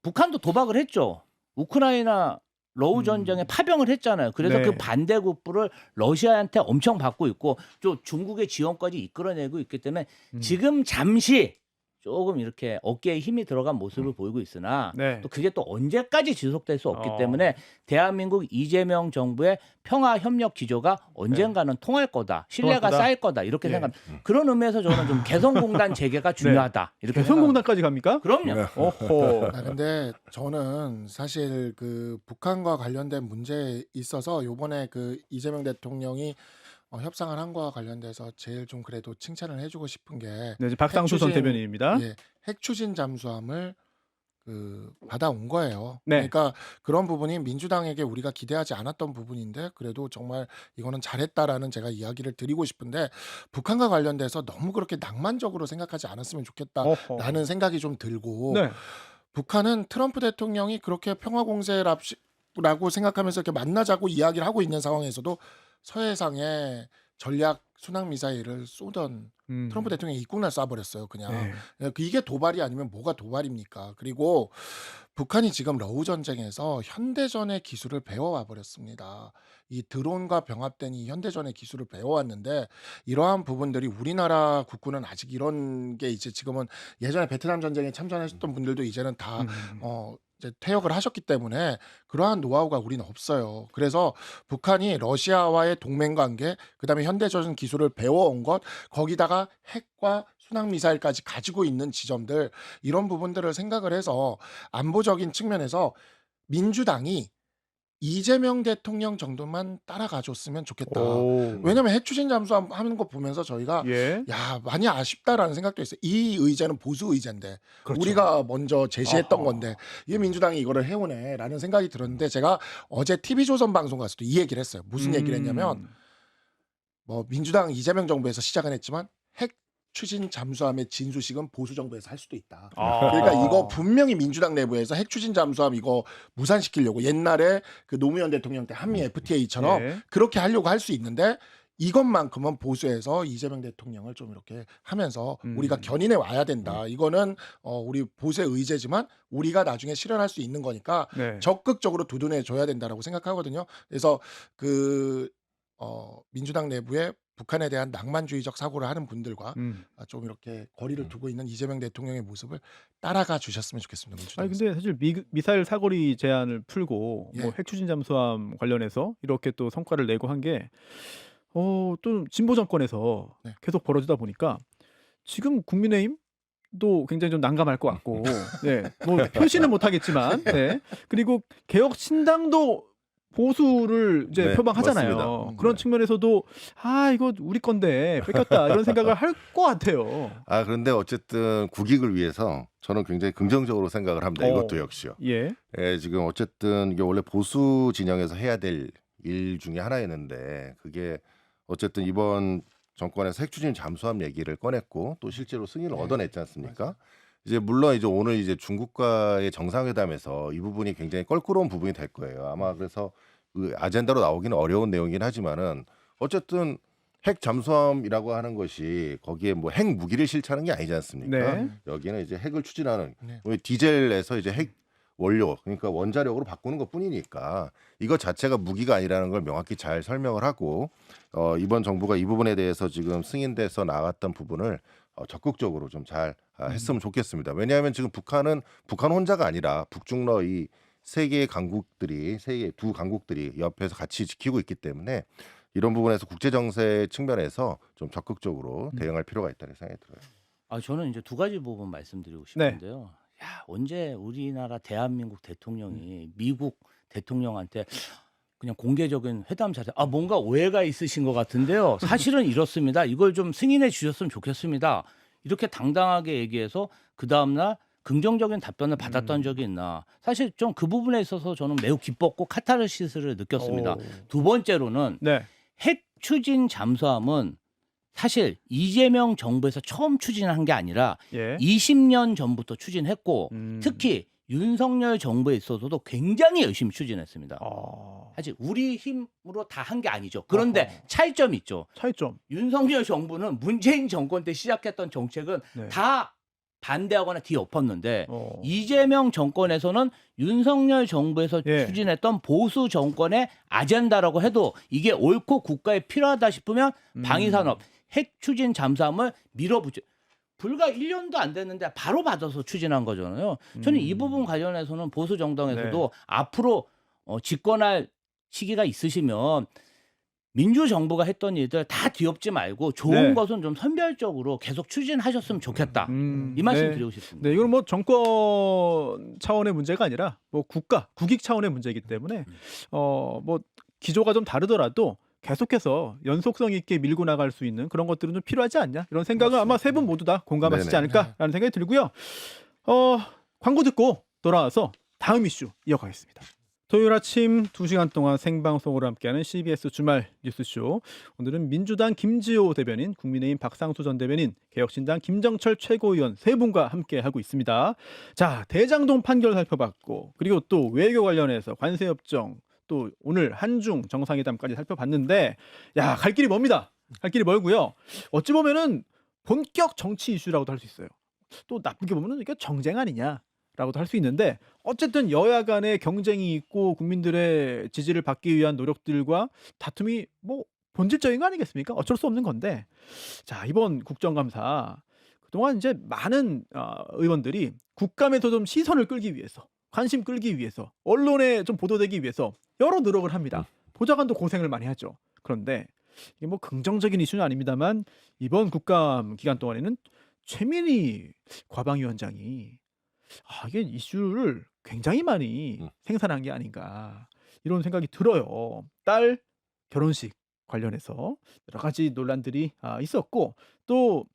북한도 도박을 했죠. 우크라이나 러우 전쟁에 파병을 했잖아요. 그래서 네. 그 반대급부를 러시아한테 엄청 받고 있고 또 중국의 지원까지 이끌어내고 있기 때문에 지금 잠시 조금 이렇게 어깨에 힘이 들어간 모습을 보이고 있으나 네. 또 그게 또 언제까지 지속될 수 없기 때문에 대한민국 이재명 정부의 평화 협력 기조가 언젠가는 통할 거다. 신뢰가 통할 거다. 쌓일 거다. 이렇게 예. 생각합니다. 그런 의미에서 저는 좀 개성공단 재개가 중요하다. 이렇게 개성공단까지 갑니까? 그럼요. 어허. 근데 저는 사실 그 북한과 관련된 문제에 있어서 요번에 그 이재명 대통령이 협상을 한 거와 관련돼서 제일 좀 그래도 칭찬을 해주고 싶은 게 네, 이제 박상수 전 핵추진- 대변인입니다. 예, 핵 추진 잠수함을 받아온 거예요. 네. 그러니까 그런 부분이 민주당에게 우리가 기대하지 않았던 부분인데 그래도 정말 이거는 잘했다라는 제가 이야기를 드리고 싶은데 북한과 관련돼서 너무 그렇게 낭만적으로 생각하지 않았으면 좋겠다라는 생각이 좀 들고 네. 북한은 트럼프 대통령이 그렇게 평화 공세라고 생각하면서 이렇게 만나자고 이야기를 하고 있는 상황에서도 서해상에 전략 순항 미사일을 쏘던 트럼프 음. 대통령이 입국날 쏴버렸어요. 그냥 네. 이게 도발이 아니면 뭐가 도발입니까? 그리고 북한이 지금 러우 전쟁에서 현대전의 기술을 배워와 버렸습니다. 이 드론과 병합된 이 현대전의 기술을 배워왔는데 이러한 부분들이 우리나라 국군은 아직 이런 게 이제 지금은 예전에 베트남 전쟁에 참전하셨던 분들도 이제는 다 음. 이제 퇴역을 하셨기 때문에 그러한 노하우가 우리는 없어요. 그래서 북한이 러시아와의 동맹 관계, 그다음에 현대전 기술을 배워온 것, 거기다가 핵과 순항 미사일까지 가지고 있는 지점들, 이런 부분들을 생각을 해서 안보적인 측면에서 민주당이 이재명 대통령 정도만 따라가 줬으면 좋겠다. 오. 왜냐면 핵 추진 잠수함 하는 거 보면서 저희가 예. 야, 많이 아쉽다라는 생각도 했어요. 이 의제는 보수 의제인데 그렇죠. 우리가 먼저 제시했던 아하. 건데 이게 민주당이 이거를 해오네라는 생각이 들었는데, 제가 어제 TV조선 방송 가서도 이 얘기를 했어요. 무슨 얘기를 했냐면, 뭐 민주당 이재명 정부에서 시작은 했지만 핵 추진 잠수함의 진수식은 보수 정부에서 할 수도 있다. 아. 그러니까 이거 분명히 민주당 내부에서 핵 추진 잠수함 이거 무산시키려고, 옛날에 그 노무현 대통령 때 한미 FTA처럼 예. 그렇게 하려고 할 수 있는데, 이것만큼은 보수에서 이재명 대통령을 좀 이렇게 하면서 우리가 견인해 와야 된다. 이거는 우리 보수의 의제지만 우리가 나중에 실현할 수 있는 거니까 네. 적극적으로 두둔해 줘야 된다라고 생각하거든요. 그래서 그 민주당 내부에 북한에 대한 낭만주의적 사고를 하는 분들과 좀 이렇게 거리를 두고 있는 이재명 대통령의 모습을 따라가 주셨으면 좋겠습니다. 아니 민주당에서. 근데 사실 미사일 사거리 제한을 풀고 예. 뭐 핵추진 잠수함 관련해서 이렇게 또 성과를 내고 한 게 또 진보 정권에서 네. 계속 벌어지다 보니까 지금 국민의힘도 굉장히 좀 난감할 것 같고, 네, 뭐 표시는 못하겠지만, 네, 그리고 개혁 신당도 보수를 이제 네, 표방하잖아요. 맞습니다. 그런 네. 측면에서도 이거 우리 건데 뺏겼다 이런 생각을 할 것 같아요. 그런데 어쨌든 국익을 위해서 저는 굉장히 긍정적으로 생각을 합니다. 이것도 역시요. 예. 예, 지금 어쨌든 이게 원래 보수 진영에서 해야 될 일 중에 하나였는데, 그게 어쨌든 이번 정권에서 핵추진 잠수함 얘기를 꺼냈고 또 실제로 승인을 네. 얻어냈지 않습니까? 이제 물론 이제 오늘 이제 중국과의 정상회담에서 이 부분이 굉장히 껄끄러운 부분이 될 거예요. 아마 그래서 그 아젠다로 나오기는 어려운 내용이긴 하지만은 어쨌든 핵 잠수함이라고 하는 것이 거기에 뭐 핵 무기를 실차는 게 아니지 않습니까? 네. 여기는 이제 핵을 추진하는 네. 디젤에서 이제 핵 원료, 그러니까 원자력으로 바꾸는 것뿐이니까 이것 자체가 무기가 아니라는 걸 명확히 잘 설명을 하고, 이번 정부가 이 부분에 대해서 지금 승인돼서 나갔던 부분을 적극적으로 좀 잘 했으면 좋겠습니다. 왜냐하면 지금 북한 혼자가 아니라 북중러 이 세 개의 강국들이, 두 강국들이 옆에서 같이 지키고 있기 때문에 이런 부분에서 국제 정세 측면에서 좀 적극적으로 대응할 필요가 있다는 생각이 들어요. 저는 이제 두 가지 부분 말씀드리고 싶은데요. 야, 언제 우리나라 대한민국 대통령이 미국 대통령한테 그냥 공개적인 회담 자세, 뭔가 오해가 있으신 것 같은데요. 사실은 이렇습니다. 이걸 좀 승인해 주셨으면 좋겠습니다. 이렇게 당당하게 얘기해서 그 다음날 긍정적인 답변을 받았던 적이 있나. 사실 좀 그 부분에 있어서 저는 매우 기뻤고 카타르시스를 느꼈습니다. 두 번째로는 네. 핵 추진 잠수함은 사실 이재명 정부에서 처음 추진한 게 아니라 예. 20년 전부터 추진했고 특히 윤석열 정부에 있어서도 굉장히 열심히 추진했습니다. 사실 우리 힘으로 다 한 게 아니죠. 그런데 차이점이 있죠. 차이점. 윤석열 정부는 문재인 정권 때 시작했던 정책은 네. 다 반대하거나 뒤엎었는데 이재명 정권에서는 윤석열 정부에서 예. 추진했던 보수 정권의 아젠다라고 해도 이게 옳고 국가에 필요하다 싶으면 방위산업 핵 추진 잠수함을 밀어붙여 불과 1년도 안 됐는데 바로 받아서 추진한 거잖아요. 저는 이 부분 관련해서는 보수 정당에서도 앞으로 집권할 시기가 있으시면 민주정부가 했던 일들 다 뒤엎지 말고 좋은 것은 좀 선별적으로 계속 추진하셨으면 좋겠다. 이 말씀 드리고 싶습니다. 네, 이건 뭐 정권 차원의 문제가 아니라 뭐 국익 차원의 문제이기 때문에 뭐 기조가 좀 다르더라도 계속해서 연속성 있게 밀고 나갈 수 있는 그런 것들은 좀 필요하지 않냐, 이런 생각을 아마 세 분 모두 다 공감하시지 않을까라는 생각이 들고요. 광고 듣고 돌아와서 다음 이슈 이어가겠습니다. 토요일 아침 2시간 동안 생방송으로 함께하는 CBS 주말 뉴스쇼. 오늘은 민주당 김지호 대변인, 국민의힘 박상수 전 대변인, 개혁신당 김정철 최고위원 세 분과 함께하고 있습니다. 자, 대장동 판결 살펴봤고, 그리고 또 외교 관련해서 관세협정, 또 오늘 한중 정상회담까지 살펴봤는데, 갈 길이 멉니다. 갈 길이 멀고요. 어찌 보면은 본격 정치 이슈라고도 할 수 있어요. 또 나쁘게 보면은 이게 정쟁 아니냐라고도 할 수 있는데 어쨌든 여야 간의 경쟁이 있고 국민들의 지지를 받기 위한 노력들과 다툼이 뭐 본질적인 거 아니겠습니까? 어쩔 수 없는 건데 자 이번 국정감사 그동안 이제 많은 의원들이 국감에서 좀 시선을 끌기 위해서 관심 끌기 위해서 언론에 좀 보도되기 위해서 여러 노력을 합니다. 보좌관도 고생을 많이 하죠. 그런데 이게 뭐 긍정적인 이슈는 아닙니다만 이번 국감 기간 동안에는 최민희 과방위원장이 이게 이슈를 굉장히 많이 생산한 게 아닌가 이런 생각이 들어요. 딸 결혼식 관련해서 여러 가지 논란들이 있었고 또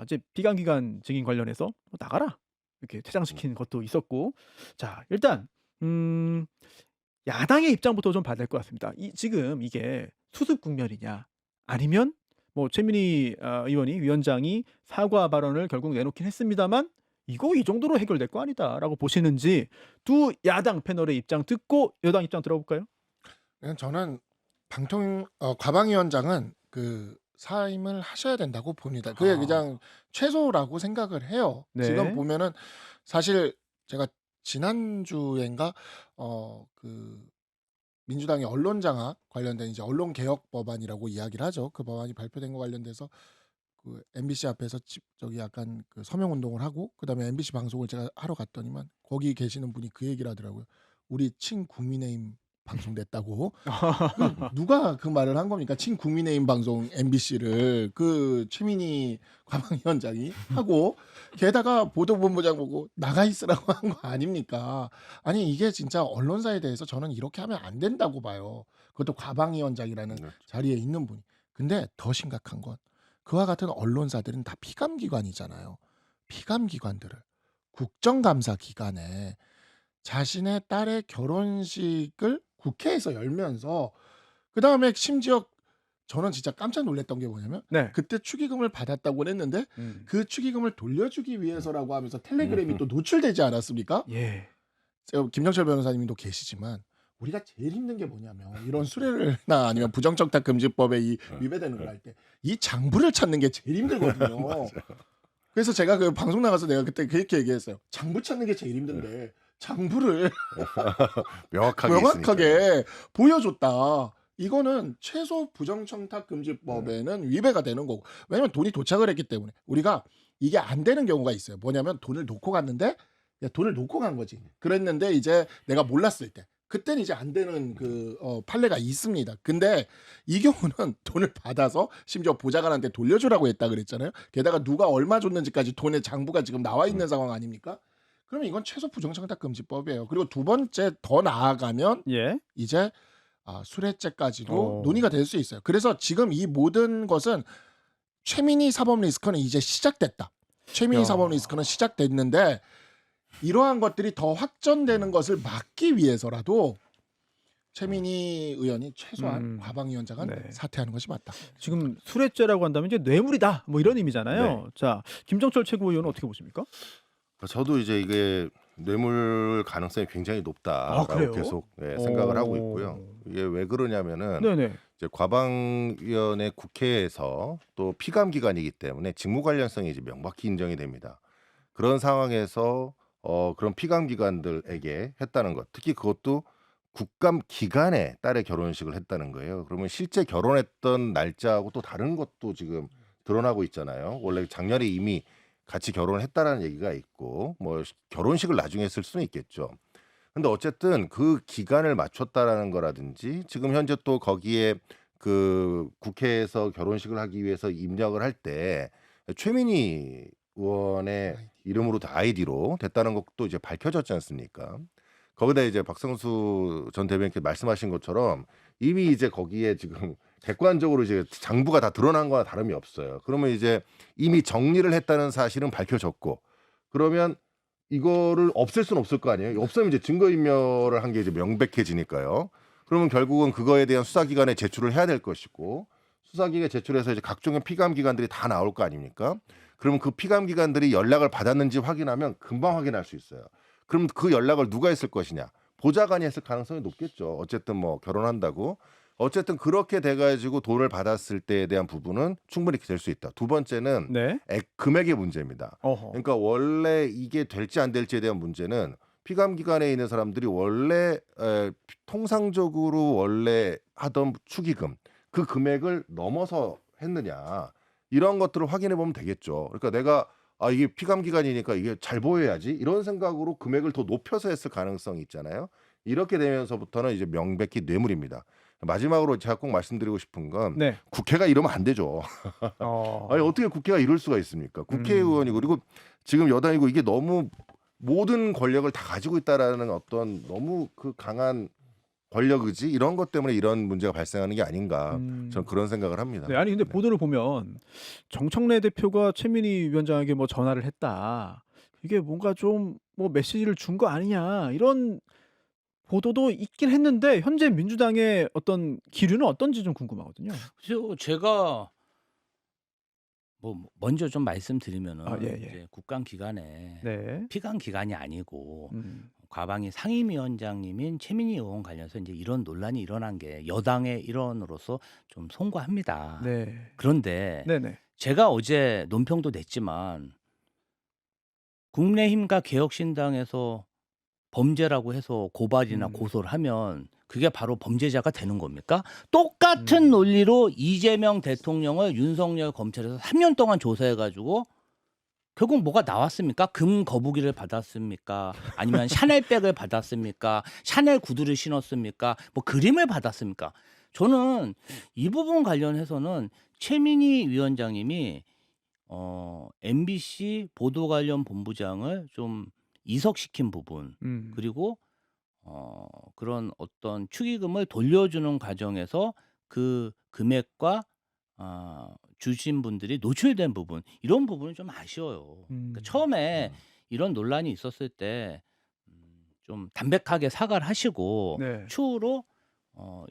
이제 비관기관 증인 관련해서 뭐 나가라 이렇게 퇴장시킨 것도 있었고 자 일단 야당의 입장부터 좀 봐야 될 것 같습니다. 지금 이게 수습 국면이냐 아니면 뭐 최민희 위원장이 사과 발언을 결국 내놓긴 했습니다만 이거 이 정도로 해결될 거 아니다라고 보시는지 두 야당 패널의 입장 듣고 여당 입장 들어볼까요? 저는 과방위원장은 그 사임을 하셔야 된다고 봅니다. 그게 그냥 최소라고 생각을 해요. 네. 지금 보면은 사실 제가 지난주엔가 그 민주당의 언론장악 관련된 이제 언론개혁 법안이라고 이야기를 하죠. 그 법안이 발표된 거 관련돼서 그 MBC 앞에서 저기 약간 그 서명 운동을 하고 그다음에 MBC 방송을 제가 하러 갔더니만 거기 계시는 분이 그 얘기를 하더라고요. 우리 친국민의힘 방송 냈다고. 누가 그 말을 한 겁니까? 친국민의힘 방송 MBC를 그 최민희 과방위원장이 하고 게다가 보도본부장 보고 나가 있으라고 한 거 아닙니까? 아니 이게 진짜 언론사에 대해서 저는 이렇게 하면 안 된다고 봐요. 그것도 과방위원장이라는 자리에 있는 분이. 근데 더 심각한 건 그와 같은 언론사들은 다 피감기관이잖아요. 피감기관들을 국정감사 기간에 자신의 딸의 결혼식을 국회에서 열면서 그 다음에 심지어 저는 진짜 깜짝 놀랐던 게 뭐냐면 네. 그때 축의금을 받았다고 했는데 그 축의금을 돌려주기 위해서라고 하면서 텔레그램이 또 노출되지 않았습니까? 예. 김정철 변호사님도 계시지만 우리가 제일 힘든 게 뭐냐면 이런 수뢰나 아니면 부정청탁금지법에 위배되는 걸 할 때 이 장부를 찾는 게 제일 힘들거든요. 그래서 제가 그 방송 나가서 내가 그때 그렇게 얘기했어요. 장부 찾는 게 제일 힘든데 장부를 명확하게 보여줬다. 이거는 최소 부정청탁금지법에는 위배가 되는 거고 왜냐면 돈이 도착을 했기 때문에 우리가 이게 안 되는 경우가 있어요. 뭐냐면 돈을 놓고 갔는데 돈을 놓고 간 거지. 그랬는데 이제 내가 몰랐을 때 그때는 이제 안 되는 그 판례가 있습니다. 근데 이 경우는 돈을 받아서 심지어 보좌관한테 돌려주라고 했다 그랬잖아요. 게다가 누가 얼마 줬는지까지 돈의 장부가 지금 나와 있는 상황 아닙니까? 그러면 이건 최소 부정청탁금지법이에요. 그리고 두 번째 더 나아가면 이제 수뢰죄까지도 논의가 될 수 있어요. 그래서 지금 이 모든 것은 최민희 사법 리스크는 이제 시작됐다. 최민희 사법 리스크는 시작됐는데 이러한 것들이 더 확전되는 것을 막기 위해서라도 최민희 의원이 최소한 과방위원장은 사퇴하는 것이 맞다. 지금 수뢰죄라고 한다면 이제 뇌물이다 뭐 이런 의미잖아요. 네. 자 김정철 최고위원은 어떻게 보십니까? 저도 이제 이게 뇌물 가능성이 굉장히 높다라고 계속 생각을 하고 있고요. 이게 왜 그러냐면은 이제 과방위원회 국회에서 또 피감 기관이기 때문에 직무 관련성이 이제 명확히 인정이 됩니다. 그런 상황에서 그런 피감 기관들에게 했다는 것, 특히 그것도 국감 기간에 딸의 결혼식을 했다는 거예요. 그러면 실제 결혼했던 날짜하고 또 다른 것도 지금 드러나고 있잖아요. 원래 작년에 이미 같이 결혼을 했다라는 얘기가 있고 뭐 결혼식을 나중에 했을 수는 있겠죠. 근데 어쨌든 그 기간을 맞췄다라는 거라든지 지금 현재 또 거기에 그 국회에서 결혼식을 하기 위해서 입력을 할 때 최민희 의원의 이름으로 아이디로 됐다는 것도 이제 밝혀졌지 않습니까? 거기다 이제 박성수 전 대변인께서 말씀하신 것처럼 이미 이제 거기에 지금 객관적으로 이제 장부가 다 드러난 거와 다름이 없어요. 그러면 이제 이미 정리를 했다는 사실은 밝혀졌고 그러면 이거를 없앨 수는 없을 거 아니에요. 없으면 이제 증거인멸을 한 게 이제 명백해지니까요. 그러면 결국은 그거에 대한 수사기관에 제출을 해야 될 것이고 수사기관에 제출해서 이제 각종의 피감기관들이 다 나올 거 아닙니까? 그러면 그 피감기관들이 연락을 받았는지 확인하면 금방 확인할 수 있어요. 그럼 그 연락을 누가 했을 것이냐? 보좌관이 했을 가능성이 높겠죠. 어쨌든 뭐 결혼한다고 어쨌든 그렇게 돼가지고 돈을 받았을 때에 대한 부분은 충분히 될 수 있다. 두 번째는 네. 금액의 문제입니다. 어허. 그러니까 원래 이게 될지 안 될지에 대한 문제는 피감 기관에 있는 사람들이 원래 통상적으로 원래 하던 축의금 그 금액을 넘어서 했느냐 이런 것들을 확인해 보면 되겠죠. 그러니까 내가 이게 피감 기관이니까 이게 잘 보여야지 이런 생각으로 금액을 더 높여서 했을 가능성이 있잖아요. 이렇게 되면서부터는 이제 명백히 뇌물입니다. 마지막으로 제가 꼭 말씀드리고 싶은 건 네. 국회가 이러면 안 되죠. 아니 어떻게 국회가 이럴 수가 있습니까? 국회의원이고 그리고 지금 여당이고 이게 너무 모든 권력을 다 가지고 있다라는 어떤 너무 그 강한 권력 의지 이런 것 때문에 이런 문제가 발생하는 게 아닌가 저는 그런 생각을 합니다. 네, 아니 근데 네. 보도를 보면 정청래 대표가 최민희 위원장에게 뭐 전화를 했다. 이게 뭔가 좀 뭐 메시지를 준 거 아니냐 이런 보도도 있긴 했는데 현재 민주당의 어떤 기류는 어떤지 좀 궁금하거든요. 그래서 제가 뭐 먼저 좀 말씀드리면은 예. 이제 국감 기간에 네. 피감 기간이 아니고 음. 과방위 상임위원장님인 최민희 의원 관련해서 이제 이런 논란이 일어난 게 여당의 일원으로서 좀 송구합니다. 네. 그런데 네네. 제가 어제 논평도 냈지만 국민의힘과 개혁신당에서 범죄라고 해서 고발이나 고소를 하면 그게 바로 범죄자가 되는 겁니까? 똑같은 논리로 이재명 대통령을 윤석열 검찰에서 3년 동안 조사해가지고 결국 뭐가 나왔습니까? 금 거북이를 받았습니까? 아니면 샤넬백을 받았습니까? 샤넬 구두를 신었습니까? 뭐 그림을 받았습니까? 저는 이 부분 관련해서는 최민희 위원장님이 MBC 보도 관련 본부장을 좀 이석시킨 부분 그리고 그런 어떤 축의금을 돌려주는 과정에서 그 금액과 주신 분들이 노출된 부분 이런 부분은 좀 아쉬워요. 그러니까 처음에 이런 논란이 있었을 때 좀 담백하게 사과를 하시고 네. 추후로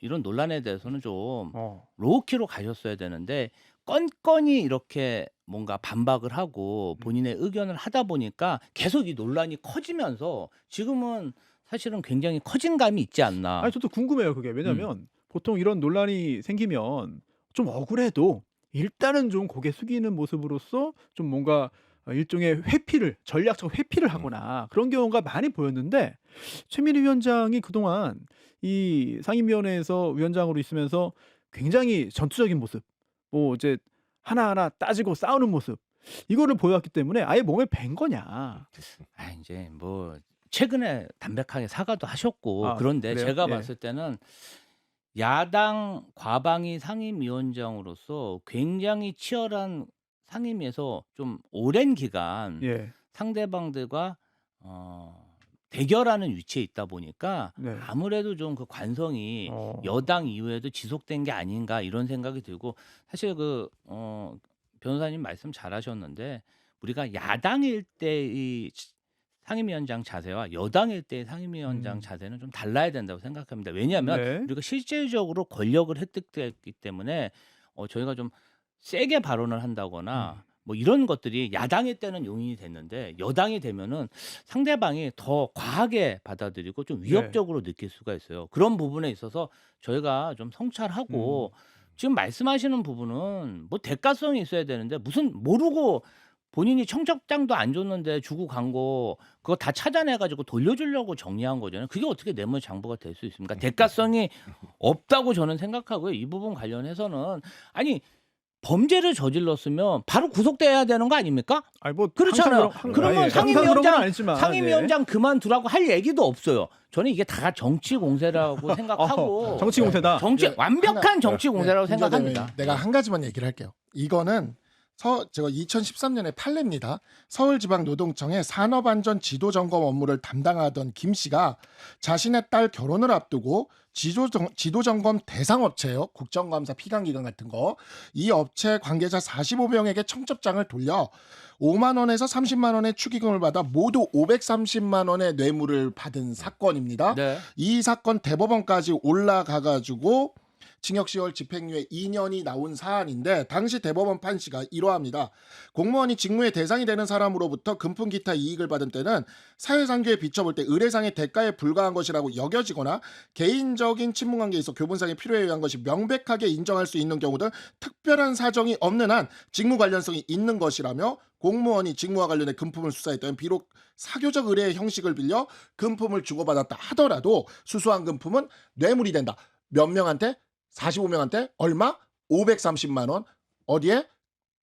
이런 논란에 대해서는 좀 로우키로 가셨어야 되는데 건건이 이렇게 뭔가 반박을 하고 본인의 의견을 하다 보니까 계속 이 논란이 커지면서 지금은 사실은 굉장히 커진 감이 있지 않나. 아니 저도 궁금해요 그게 왜냐면 보통 이런 논란이 생기면 좀 억울해도 일단은 좀 고개 숙이는 모습으로서 좀 뭔가 일종의 회피를 전략적 회피를 하거나 그런 경우가 많이 보였는데 최민희 위원장이 그동안 이 상임위원회에서 위원장으로 있으면서 굉장히 전투적인 모습 뭐 이제 하나하나 따지고 싸우는 모습 이거를 보여왔기 때문에 아예 몸에 밴 거냐. 이제 뭐 최근에 담백하게 사과도 하셨고 그런데 그래요? 제가 예. 봤을 때는 야당 과방위 상임위원장으로서 굉장히 치열한 상임위에서 좀 오랜 기간 예. 상대방들과 대결하는 위치에 있다 보니까 네. 아무래도 좀 그 관성이 여당 이후에도 지속된 게 아닌가 이런 생각이 들고 사실 그 변호사님 말씀 잘하셨는데 우리가 야당일 때의 상임위원장 자세와 여당일 때의 상임위원장 자세는 좀 달라야 된다고 생각합니다. 왜냐하면 네. 우리가 실질적으로 권력을 획득했기 때문에 저희가 좀 세게 발언을 한다거나 뭐 이런 것들이 야당일 때는 용인이 됐는데 여당이 되면은 상대방이 더 과하게 받아들이고 좀 위협적으로 느낄 수가 있어요. 그런 부분에 있어서 저희가 좀 성찰하고 지금 말씀하시는 부분은 뭐 대가성이 있어야 되는데 무슨 모르고 본인이 청첩장도 안 줬는데 주고 간 거 그거 다 찾아내가지고 돌려주려고 정리한 거잖아요. 그게 어떻게 뇌물장부가 될 수 있습니까? 대가성이 없다고 저는 생각하고요. 이 부분 관련해서는 아니 범죄를 저질렀으면 바로 구속돼야 되는 거 아닙니까? 아니 뭐 그렇잖아요. 그러면 상임위원장 예. 그만두라고 할 얘기도 없어요. 저는 이게 다 정치 공세라고 생각하고 정치 공세다. 완벽한 정치 공세라고 생각합니다. 내가 한 가지만 얘기를 할게요. 이거는 제가 2013년에 판례입니다. 서울지방노동청의 산업안전 지도점검 업무를 담당하던 김 씨가 자신의 딸 결혼을 앞두고 지도점검 대상업체요. 국정감사 피감기관 같은 거. 이 업체 관계자 45명에게 청첩장을 돌려 5만 원에서 30만 원의 축의금을 받아 모두 530만 원의 뇌물을 받은 사건입니다. 네. 이 사건 대법원까지 올라가가지고 징역 10월 집행유예 2년이 나온 사안인데 당시 대법원 판시가 이러합니다. 공무원이 직무의 대상이 되는 사람으로부터 금품 기타 이익을 받은 때는 사회상규에 비춰볼 때 의례상의 대가에 불과한 것이라고 여겨지거나 개인적인 친분관계에 있어 교분상의 필요에 의한 것이 명백하게 인정할 수 있는 경우 등 특별한 사정이 없는 한 직무 관련성이 있는 것이라며 공무원이 직무와 관련해 금품을 수사했다면 비록 사교적 의뢰의 형식을 빌려 금품을 주고받았다 하더라도 수수한 금품은 뇌물이 된다. 몇 명한테? 45명한테 얼마? 530만 원. 어디에?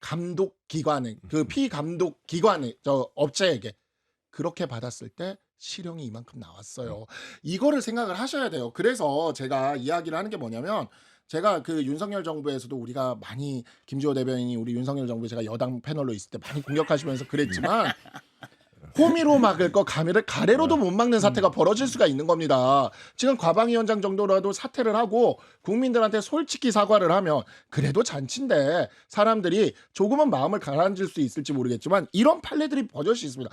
감독기관에, 그 피감독기관에, 저 업체에게 그렇게 받았을 때 실형이 이만큼 나왔어요. 이거를 생각을 하셔야 돼요. 그래서 제가 이야기를 하는 게 뭐냐면 제가 그 윤석열 정부에서도 우리가 많이 김지호 대변인이 우리 윤석열 정부에 제가 여당 패널로 있을 때 많이 공격하시면서 그랬지만 호미로 막을 거 가래로도 못 막는 사태가 벌어질 수가 있는 겁니다. 지금 과방위원장 정도라도 사퇴를 하고 국민들한테 솔직히 사과를 하면 그래도 잔치인데 사람들이 조금은 마음을 가라앉을 수 있을지 모르겠지만 이런 판례들이 벌어질 수 있습니다.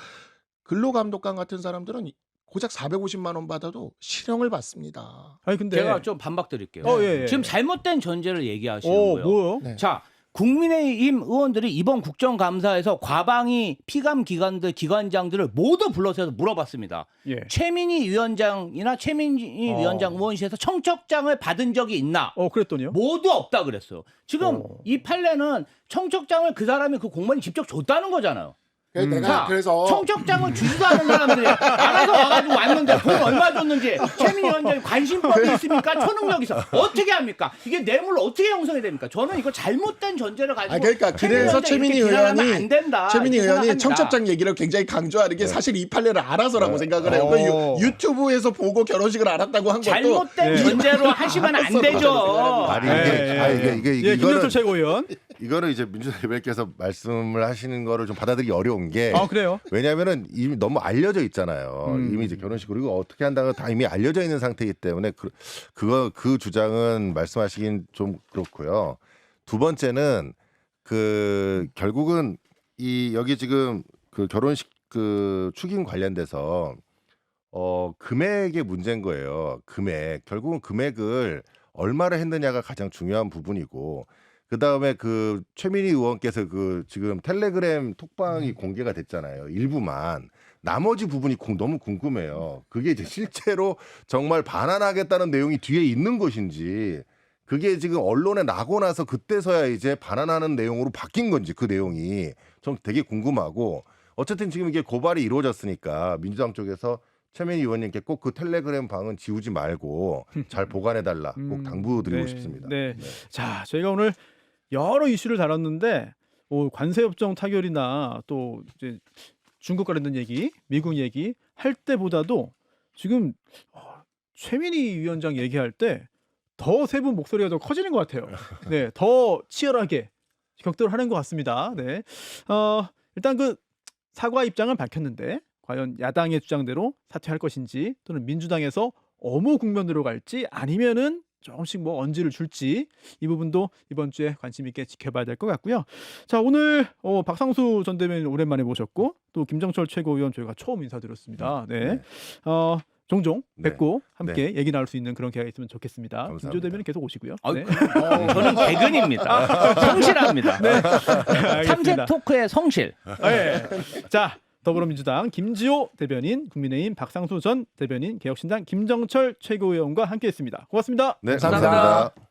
근로감독관 같은 사람들은 고작 450만 원 받아도 실형을 받습니다. 아니 근데 제가 좀 반박드릴게요. 예. 지금 잘못된 전제를 얘기하시는 거예요. 뭐요? 네. 자, 국민의힘 의원들이 이번 국정감사에서 과방위 피감 기관들 기관장들을 모두 불러서 물어봤습니다. 예. 최민희 위원장이나 최민희 위원장 의원실에서 청첩장을 받은 적이 있나? 그랬더니요? 모두 없다 그랬어요. 지금 이 판례는 청첩장을 그 사람이 그 공무원이 직접 줬다는 거잖아요. 내가 자, 그래서 청첩장을 주지도 않은 사람들이 알아서 와가지고 왔는데 돈 얼마 줬는지 최민희 위원장이 관심법이 있습니까? 초능력이 있어. 어떻게 합니까? 이게 뇌물로 어떻게 형성이 됩니까? 저는 이거 잘못된 전제를 가지고 그러니까 그래서 최민희 안 된다. 의원이 생각합니다. 청첩장 얘기를 굉장히 강조하는 게 사실 이 판례를 알아서라고 생각을 해요. 그 유튜브에서 보고 결혼식을 알았다고 한 것도 잘못된 전제로 하시면 안 되죠. 아니 이게 김정철 최고위원. 이거는 이제 민주당 대변인께서 말씀을 하시는 거를 좀 받아들이기 어려운 게 그래요? 왜냐하면은 이미 너무 알려져 있잖아요. 이미 이제 결혼식 그리고 어떻게 한다가 다 이미 알려져 있는 상태이기 때문에 그 주장은 말씀하시긴 좀 그렇고요. 두 번째는 그 결국은 여기 지금 그 결혼식 그 축인 관련돼서 금액의 문제인 거예요. 결국은 금액을 얼마를 했느냐가 가장 중요한 부분이고. 그 다음에 그 최민희 의원께서 그 지금 텔레그램 톡방이 공개가 됐잖아요. 일부만. 나머지 부분이 너무 궁금해요. 그게 이제 실제로 정말 반환하겠다는 내용이 뒤에 있는 것인지, 그게 지금 언론에 나고 나서 그때서야 이제 반환하는 내용으로 바뀐 건지 그 내용이 좀 되게 궁금하고, 어쨌든 지금 이게 고발이 이루어졌으니까 민주당 쪽에서 최민희 의원님께 꼭 그 텔레그램 방은 지우지 말고 잘 보관해달라 꼭 당부드리고 싶습니다. 네. 자, 저희가 오늘 여러 이슈를 다뤘는데 관세협정 타결이나 또 이제 중국 관련된 얘기, 미국 얘기 할 때보다도 지금 최민희 위원장 얘기할 때 더 세 분 목소리가 더 커지는 것 같아요. 네, 더 치열하게 격돌을 하는 것 같습니다. 네, 일단 그 사과 입장은 밝혔는데 과연 야당의 주장대로 사퇴할 것인지 또는 민주당에서 엄호 국면으로 갈지 아니면은 조금씩 뭐 언지를 줄지 이 부분도 이번 주에 관심 있게 지켜봐야 될 것 같고요. 자, 오늘 박상수 전 대변인 오랜만에 모셨고 또 김정철 최고위원 저희가 처음 인사드렸습니다. 네. 종종 뵙고 함께 얘기 나눌 수 있는 그런 기회가 있으면 좋겠습니다. 김조 대변인 계속 오시고요. 네. 저는 개근입니다. 성실합니다. 네. 탐색 토크의 성실. 네. 자, 더불어민주당 김지호 대변인, 국민의힘 박상수 전 대변인, 개혁신당 김정철 최고위원과 함께했습니다. 고맙습니다. 네, 감사합니다. 감사합니다.